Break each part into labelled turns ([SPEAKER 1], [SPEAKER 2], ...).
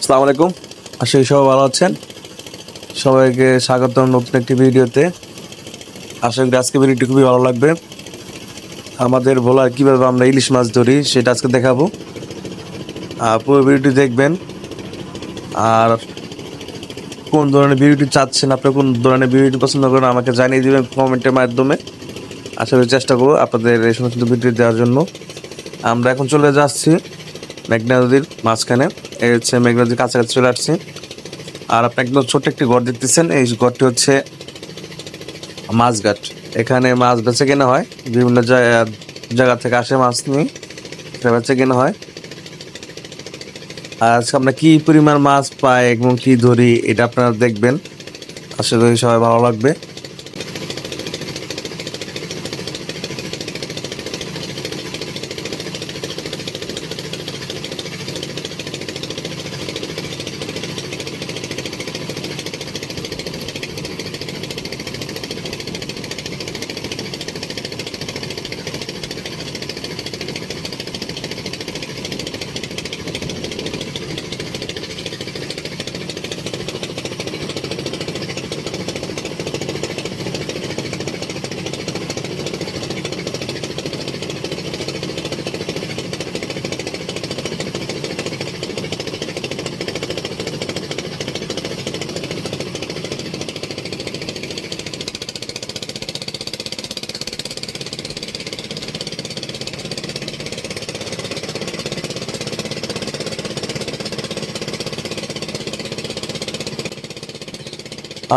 [SPEAKER 1] আসসালামু আলাইকুম। আশা করি সবাই ভালো আছেন। সবাইকে স্বাগতম নতুন একটি ভিডিওতে। আশা করি আজকে ভিডিওটি খুবই ভালো লাগবে। আমাদের ভোলায় কীভাবে আমরা ইলিশ মাছ ধরি সেটা আজকে দেখাবো। পুরো ভিডিওটি দেখবেন। আর কোন ধরনের ভিডিওটি চাচ্ছেন, আপনার কোন ধরনের ভিডিওটি পছন্দ করেন আমাকে জানিয়ে দেবেন কমেন্টের মাধ্যমে। আশা করি চেষ্টা করবো আপনাদের এই সমস্ত ভিডিও দেওয়ার জন্য। আমরা এখন চলে যাচ্ছি মেঘনা নদীর মাঝখানে। এই হচ্ছে মেঘনা নদীর কাছাকাছি চলে আসছি। আর আপনি একদম ছোট্ট একটি ঘর দেখতেছেন, এই ঘরটি হচ্ছে মাছঘাট। এখানে মাছ বেচে কেনা হয়, বিভিন্ন জায়গা থেকে আসে মাছ নিয়ে বেচে কেনা হয়। আর আজকে আমরা কি পরিমাণ মাছ পাই এবং কি ধরি এটা আপনারা দেখবেন। আশা করি সবাই ভালো লাগবে।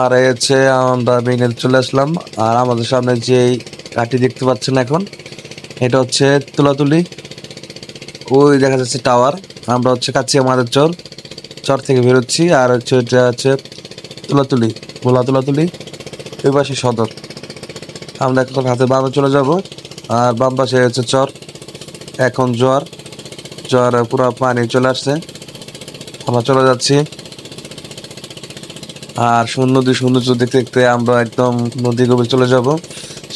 [SPEAKER 1] আর এই হচ্ছে আমরা মেঘনা চলে আসলাম। আর আমাদের সামনে যে ঘাটটি দেখতে পাচ্ছেন এখন, এটা হচ্ছে তুলাতুলি। ওই দেখা যাচ্ছে টাওয়ার। আমরা হচ্ছে কাছে আমাদের চর থেকে বেরোচ্ছি। আর হচ্ছে এটা হচ্ছে তুলাতুলি, ভোলা তুলাতুলি, ওই পাশে সদর। আমরা এখন হাতে বামে চলে যাব। আর বাম পাশে হচ্ছে চর। এখন জোয়ার পুরো পানি চলে আসছে, আমরা চলে যাচ্ছি। আর নদীর সৌন্দর্য দেখতে দেখতে আমরা একদম নদী গভীর চলে যাব।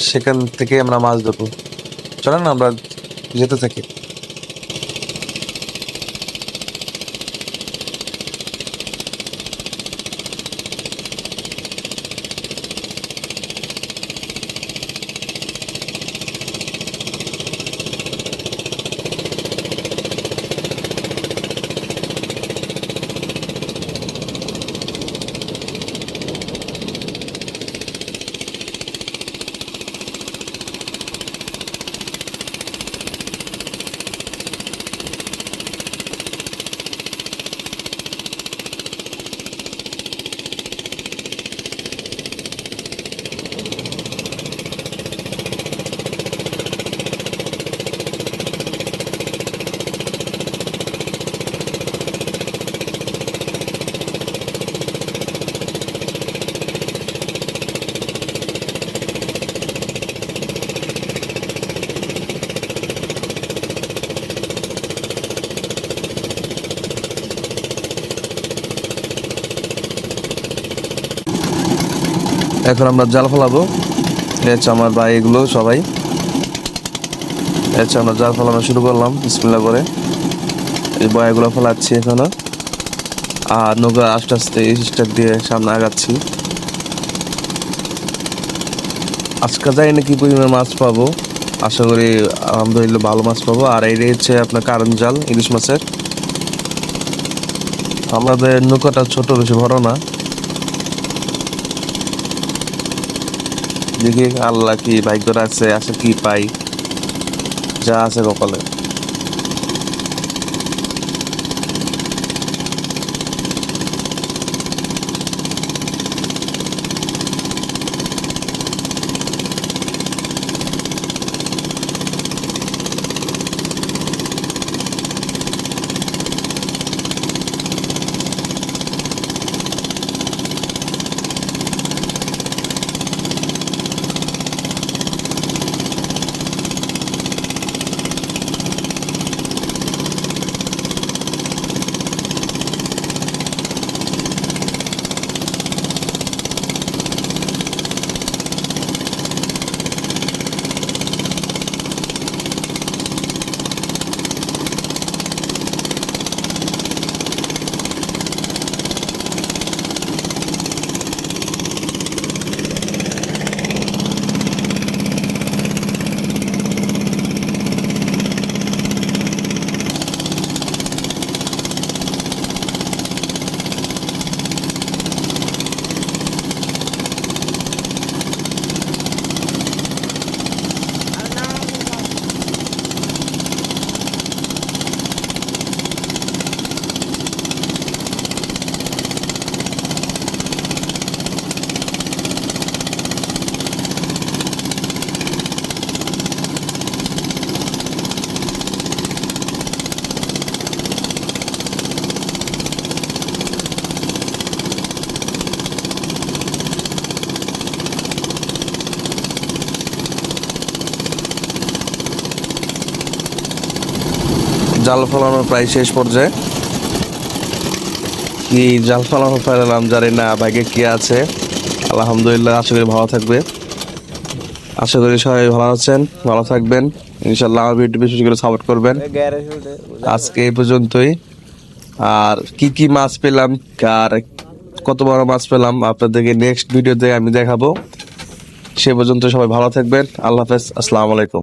[SPEAKER 1] সেখান থেকে আমরা মাছ ধরবো। চলেন আমরা যেতে থাকি। এখন আমরা জাল ফেলাবো। হচ্ছে আমার ভাই, এগুলো সবাই হচ্ছে আমরা জাল ফেলানো শুরু করলাম বিসমিল্লাহ করে। এই বয়াগুলো ফেলাচ্ছি এখনো। আর নৌকা আস্তে আস্তে স্টার্ট দিয়ে সামনে আগাচ্ছি। আজকে যাই না কি পরিমাণ মাছ পাবো, আশা করি আলহামদুলিল্লাহ ভালো মাছ পাবো। আর এই হচ্ছে আপনার কারেন্ট জাল ইলিশ মাছের। আমাদের নৌকাটা ছোট, বেশি বড় না। দেখি আল্লাহ কি ভাগ্য রাখছে, আশা কি পাই, যা আছে কপালে। জাল ফলানো প্রায় শেষ পর্যায়ে। কি জাল ফলানো ফেলালাম জানি না, ভাগ্যে কি আছে। আলহামদুলিল্লাহ, আশা করি ভালো থাকবে। আশা করি সবাই ভালো আছেন, ভালো থাকবেন ইনশাল্লাহ। আমার ভিডিও বেশি করে সাপোর্ট করবেন। আজকে এই পর্যন্তই। আর কি কি মাছ পেলাম আর কত বড় মাছ পেলাম আপনাদেরকে নেক্সট ভিডিওতে আমি দেখাবো। সে পর্যন্ত সবাই ভালো থাকবেন। আল্লাহ হাফেজ, আসসালামু আলাইকুম।